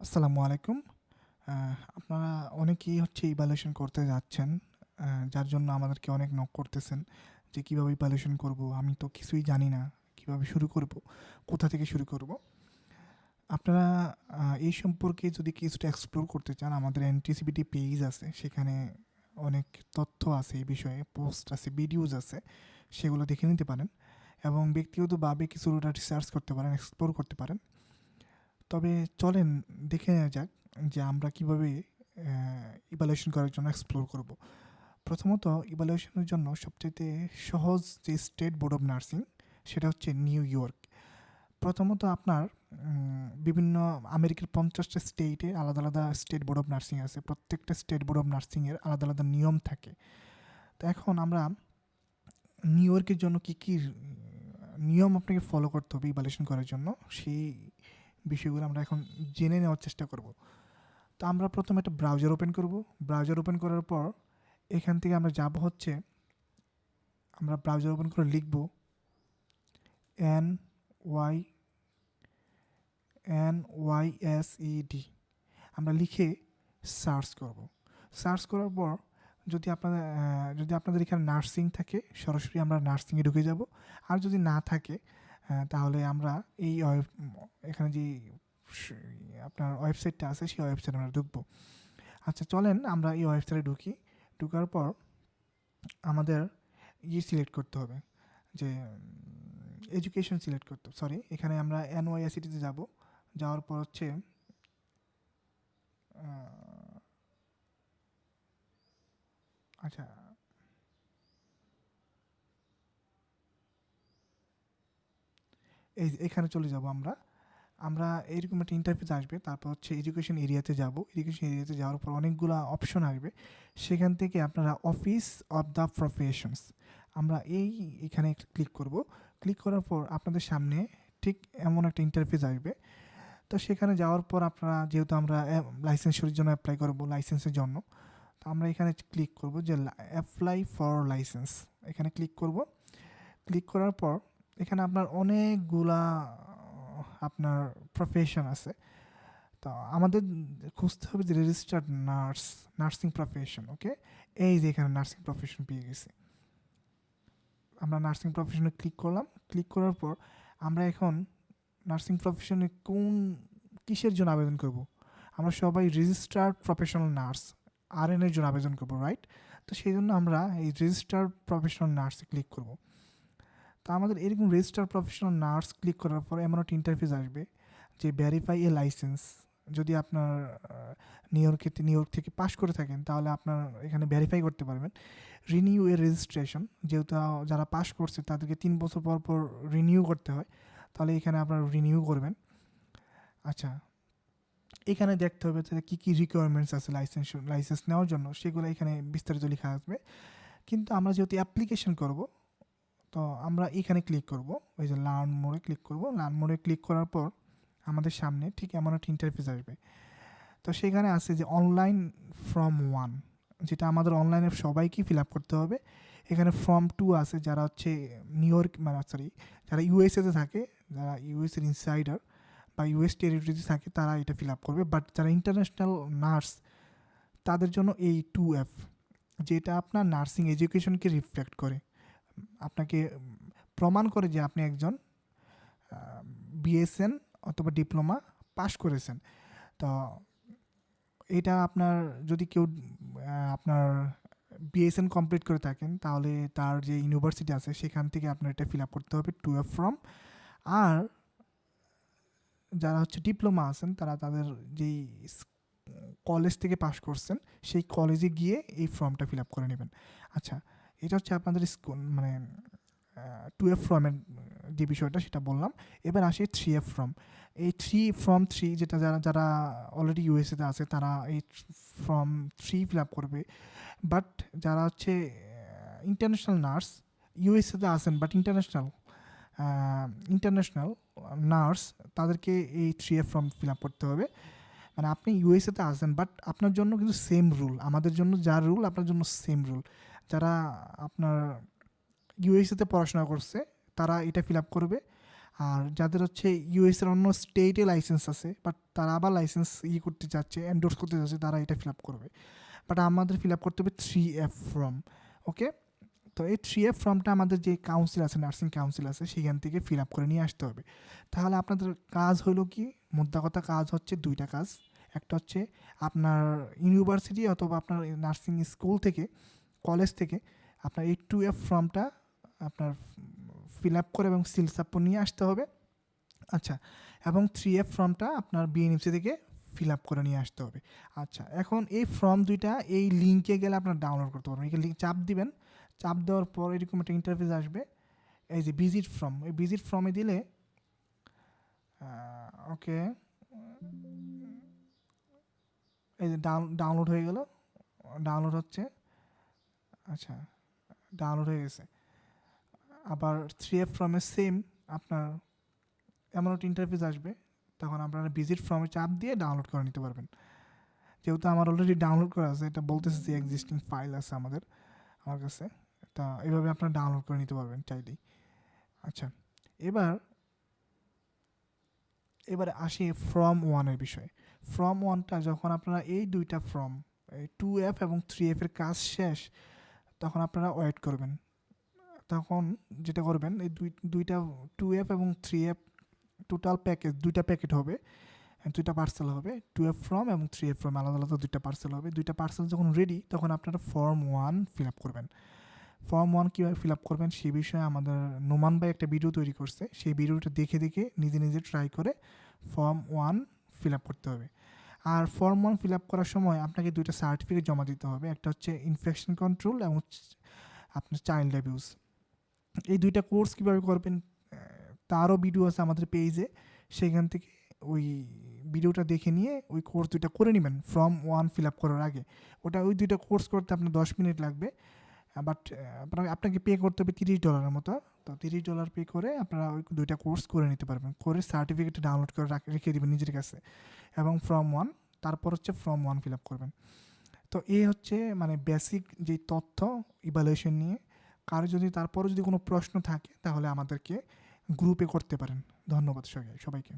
আসসালামু আলাইকুম। আপনারা অনেকেই ইভ্যালুয়েশন করতে যাচ্ছেন। যার জন্য আমাদেরকে অনেক নক করতেছেন যে, "কিভাবে ইভ্যালুয়েশন করব? আমি তো কিছুই জানি না। কিভাবে শুরু করব? কোথা থেকে শুরু করব?" আপনারা এই সম্পর্কে যদি কিছুটা এক্সপ্লোর করতে চান, আমাদের এনটিসিবিটি পেজ আছে। সেখানে অনেক তথ্য আছে এই বিষয়ে, পোস্ট আছে, ভিডিওস আছে। সেগুলো দেখে নিতে পারেন এবং ব্যক্তিগতভাবে কিছুটা রিসার্চ করতে পারেন, এক্সপ্লোর করতে পারেন। তবে চলেন দেখে নেওয়া যাক যে আমরা কিভাবে ইভ্যালুয়েশন করার জন্য এক্সপ্লোর করব। প্রথমত ইভ্যালুয়েশনের জন্য সবচাইতে সহজ যে স্টেট বোর্ড অফ নার্সিং সেটা হচ্ছে নিউ ইয়র্ক। প্রথমত আপনার বিভিন্ন আমেরিকার 50টা স্টেটে আলাদা আলাদা স্টেট বোর্ড অফ নার্সিং আছে। প্রত্যেকটা স্টেট বোর্ড অফ নার্সিংয়ের আলাদা আলাদা নিয়ম থাকে। তো এখন আমরা নিউ ইয়র্কের জন্য কী কী নিয়ম আপনাকে ফলো করতে হবে ইভ্যালুয়েশন করার জন্য, সেই বিষয়গুলো আমরা এখন জেনে নেওয়ার চেষ্টা করব। তো আমরা প্রথমে একটা ব্রাউজার ওপেন করব। ব্রাউজার ওপেন করার পর এখান থেকে আমরা যাব আমরা ব্রাউজার ওপেন করে লিখব এন ওয়াই NYSED। আমরা লিখে সার্চ করব। সার্চ করার পর যদি আপনাদের এখানে নার্সিং থাকে, সরাসরি আমরা নার্সিংয়ে ঢুকে যাব। আর যদি না থাকে তাহলে আমরা এখানে যে আপনার ওয়েবসাইটটা আছে সেই ওয়েবসাইটে আমরা ঢুকবো। আচ্ছা চলেন আমরা এই ওয়েবসাইটে ঢুকি। ঢোকার পর আমাদের সিলেক্ট করতে হবে যে এডুকেশন সিলেক্ট করতে, সরি, এখানে আমরা NYSEDতে যাব। যাওয়ার পর আচ্ছা, এখানে চলে যাব আমরা। আমরা এরকম একটা ইন্টারফেস আসবে। তারপর এডুকেশন এরিয়াতে যাব। এডুকেশন এরিয়াতে যাওয়ার পর অনেকগুলো অপশন আসবে। সেখান থেকে আপনারা অফিস অফ দ্য প্রফেশনস, আমরা এখানে ক্লিক করব। ক্লিক করার পর আপনাদের সামনে ঠিক এমন একটা ইন্টারফেস আসবে। তো সেখানে যাওয়ার পর আপনারা, যেহেতু আমরা লাইসেন্সের জন্য অ্যাপ্লাই করব, লাইসেন্সের জন্য, তো আমরা এখানে ক্লিক করব যে অ্যাপ্লাই ফর লাইসেন্স। এখানে ক্লিক করব। ক্লিক করার পর এখানে আপনার অনেকগুলা আপনার প্রফেশন আছে। তো আমাদের খুঁজতে হবে যে রেজিস্টার্ড নার্সিং প্রফেশন। ওকে, এই যে এখানে নার্সিং প্রফেশন পেয়ে গেছি। আমরা নার্সিং প্রফেশনে ক্লিক করলাম। ক্লিক করার পর আমরা এখন নার্সিং প্রফেশনে কিসের জন্য আবেদন করব? আমরা সবাই রেজিস্টার্ড প্রফেশনাল নার্স, RN এর জন্য আবেদন করব, রাইট? তো সেই জন্য আমরা এই রেজিস্টার্ড প্রফেশনাল নার্সে ক্লিক করব। তো আমাদের এরকম রেজিস্টার প্রফেশনাল নার্স ক্লিক করার পর এমন একটা ইন্টারফেস আসবে যে ভেরিফাই এ লাইসেন্স। যদি আপনার নিউ ইয়র্ক থেকে পাশ করে থাকেন তাহলে আপনার এখানে ভেরিফাই করতে পারবেন। রিনিউ এর রেজিস্ট্রেশন, যেহেতু যারা পাশ করছে তাদেরকে 3 বছর পর পর রিনিউ করতে হয়, তাহলে এখানে আপনারা রিনিউ করবেন। আচ্ছা, এখানে দেখতে হবে যে কী কী রিকোয়ারমেন্টস আছে লাইসেন্স নেওয়ার জন্য, সেগুলো এখানে বিস্তারিত লেখা আসবে। কিন্তু আমরা যেহেতু অ্যাপ্লিকেশন করব, তো আমরা এখানে ক্লিক করব, ওই যে লার্ন মোড়ে ক্লিক করব। লার্ন মোড়ে ক্লিক করার পর আমাদের সামনে ঠিক এমন একটা ইন্টারফেস আসবে। তো সেখানে আছে যে অনলাইন ফর্ম 1, যেটা আমাদের অনলাইনে সবাইকেই ফিল আপ করতে হবে। এখানে ফর্ম 2 আছে, যারা নিউ ইয়র্ক, মানে সরি, যারা ইউএসএতে থাকে, যারা ইউএসএর ইনসাইডার বা ইউএস টেরিটরিতে থাকে, তারা এটা ফিল আপ করবে। বাট যারা ইন্টারন্যাশনাল নার্স, তাদের জন্য এই 2F, যেটা আপনার নার্সিং এডুকেশনকে রিফ্লেক্ট করে, আপনাকে প্রমাণ করে যে আপনি একজন BSN অথবা ডিপ্লোমা পাশ করেছেন। তো এটা আপনার, যদি কেউ আপনার BSN কমপ্লিট করে থাকেন, তাহলে তার যে ইউনিভার্সিটি আছে সেখান থেকে আপনার এটা ফিল আপ করতে হবে 2F ফর্ম। আর যারা ডিপ্লোমা আছেন, তারা তাদের যেই কলেজ থেকে পাশ করছেন সেই কলেজে গিয়ে এই ফর্মটা ফিল আপ করে নেবেন। আচ্ছা, এটা আপনাদের স্কুল, মানে 2F ফর্মের যে বিষয়টা সেটা বললাম। এবার আসি 3F ফর্ম। এই ফর্ম 3, যেটা যারা যারা অলরেডি ইউএসএতে আছে তারা এই ফর্ম 3 ফিল আপ করবে। বাট যারা ইন্টারন্যাশনাল নার্স, ইউএসএতে আছেন বাট ইন্টারন্যাশনাল নার্স, তাদেরকে এই 3F ফর্ম ফিল আপ করতে হবে। মানে আপনি ইউএসএতে আছেন বাট আপনার জন্য কিন্তু সেম রুল, আমাদের জন্য যা রুল আপনার জন্য সেম রুল। যারা আপনার ইউএসএতে পড়াশোনা করছে তারা এটা ফিল আপ করবে। আর যাদের হচ্ছে ইউএসের অন্য স্টেটে লাইসেন্স আছে বাট তারা আবার লাইসেন্স করতে চাচ্ছে, এন্ডোর্স করতে চাচ্ছে, তারা এটা ফিল আপ করবে। বাট আমাদের ফিল আপ করতে হবে 3F ফর্ম। ওকে, তো এই 3F ফর্মটা আমাদের যে কাউন্সিল আছে, নার্সিং কাউন্সিল আছে, সেখান থেকে ফিল আপ করে নিয়ে আসতে হবে। তাহলে আপনাদের কাজ হলো কি, মোদ্দা কথা কাজ হচ্ছে দুইটা কাজ। একটা হচ্ছে আপনার ইউনিভার্সিটি অথবা আপনার নার্সিং স্কুল থেকে, কলেজ থেকে আপনার এই 2F ফর্মটা আপনার ফিল আপ করে এবং সিল সাপোর্ট নিয়ে আসতে হবে। আচ্ছা, এবং 3F ফর্মটা আপনার বিএনএফসি থেকে ফিল আপ করে নিয়ে আসতে হবে। আচ্ছা, এখন এই ফর্ম দুইটা এই লিঙ্কে গেলে আপনার ডাউনলোড করতে পারবেন। এই লিঙ্ক চাপ দিবেন, চাপ দেওয়ার পর এরকম একটা ইন্টারফেস আসবে, এই যে ভিজিট ফর্ম, এই ভিজিট ফর্মে দিলে ওকে, এই যে ডাউনলোড হয়ে গেল, ডাউনলোড হচ্ছে। আচ্ছা, ডাউনলোড হয়ে গেছে। আবার 3F ফর্মে সেম আপনার এমন একটা ইন্টারফেস আসবে, তখন আপনারা ভিজিট ফর্মে চাপ দিয়ে ডাউনলোড করে নিতে পারবেন। যেহেতু আমার অলরেডি ডাউনলোড করা আছে, এটা বলতেছে যে এক্সিস্টিং ফাইল আছে আমার কাছে, তা এইভাবে আপনারা ডাউনলোড করে নিতে পারবেন চাইলেই। আচ্ছা, এবারে আসি ফর্ম 1-এর বিষয়ে। ফর্ম 1টা যখন আপনারা এই দুইটা ফর্ম, এই 2F এবং 3F এর কাজ শেষ, তখন আপনারা ওয়েট করবেন। তখন যেটা করবেন, এই দুইটা 2F এবং 3F টোটাল প্যাকেজ, দুইটা প্যাকেট হবে, দুইটা পার্সেল হবে। 2F ফর্ম এবং 3F ফর্ম আলাদা আলাদা দুইটা পার্সেল হবে। দুইটা পার্সেল যখন রেডি, তখন আপনারা ফর্ম 1 ফিল আপ করবেন। ফর্ম 1 কীভাবে ফিল আপ করবেন সেই বিষয়ে আমাদের নোমান ভাই একটা ভিডিও তৈরি করছে, সেই ভিডিওটা দেখে দেখে নিজে নিজে ট্রাই করে ফর্ম 1 ফিল আপ করতে হবে। আর ফর্ম 1 ফিল আপ করার সময় আপনাকে দুইটা সার্টিফিকেট জমা দিতে হবে, একটা হচ্ছে ইনফেকশন কন্ট্রোল এবং আপনার চাইল্ড অ্যাবিউজ। এই দুইটা কোর্স কীভাবে করবেন তারও ভিডিও আছে আমাদের পেজে, সেখান থেকে ওই ভিডিওটা দেখে নিয়ে ওই কোর্স দুইটা করে নেবেন ফর্ম 1 ফিল আপ করার আগে। ওই দুইটা কোর্স করতে আপনার 10 মিনিট লাগবে, বাট আপনাকে পে করতে হবে $30 মতো। তো $30 পে করে আপনারা ওই দুইটা কোর্স করে নিতে পারবেন, করে সার্টিফিকেট ডাউনলোড করে রেখে দেবেন নিজের কাছে, এবং ফর্ম 1 তারপর হচ্ছে ফর্ম 1 ফিল আপ করবেন। তো এই হচ্ছে মানে বেসিক যে তথ্য ইভ্যালুয়েশন নিয়ে। কারো যদি তারপরও যদি কোনো প্রশ্ন থাকে তাহলে আমাদেরকে গ্রুপে করতে পারেন। ধন্যবাদ সবাইকে।